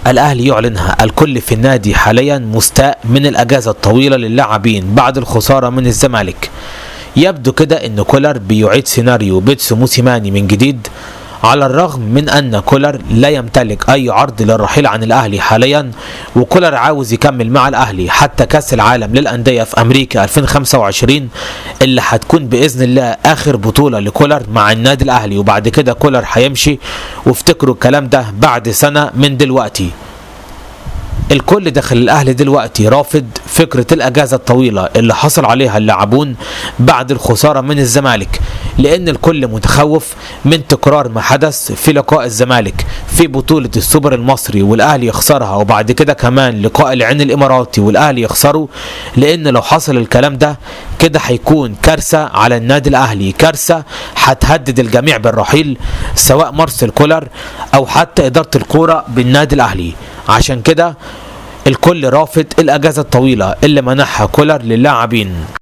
الأهلي يعلنها. الكل في النادي حاليا مستاء من الأجازة الطويلة للاعبين بعد الخسارة من الزمالك. يبدو كده ان كولر بيعيد سيناريو بيتسو موسيماني من جديد، على الرغم من ان كولر لا يمتلك اي عرض للرحيل عن الاهلي حاليا، وكولر عاوز يكمل مع الاهلي حتى كاس العالم للانديه في امريكا 2025 اللي هتكون باذن الله اخر بطوله لكولر مع النادي الاهلي، وبعد كده كولر هيمشي. وافتكروا الكلام ده بعد سنه من دلوقتي. الكل داخل الاهلي دلوقتي رافض فكرة الاجازة الطويلة اللي حصل عليها اللاعبون بعد الخسارة من الزمالك، لان الكل متخوف من تكرار ما حدث في لقاء الزمالك في بطولة السوبر المصري والاهلي يخسرها، وبعد كده كمان لقاء العين الاماراتي والاهلي يخسره. لان لو حصل الكلام ده كده هيكون كارثة على النادي الاهلي، كارثة هتهدد الجميع بالرحيل، سواء مارسيل كولر او حتى ادارة الكورة بالنادي الاهلي. عشان كده الكل رافض الاجازة الطويلة اللي منحها كولر للاعبين.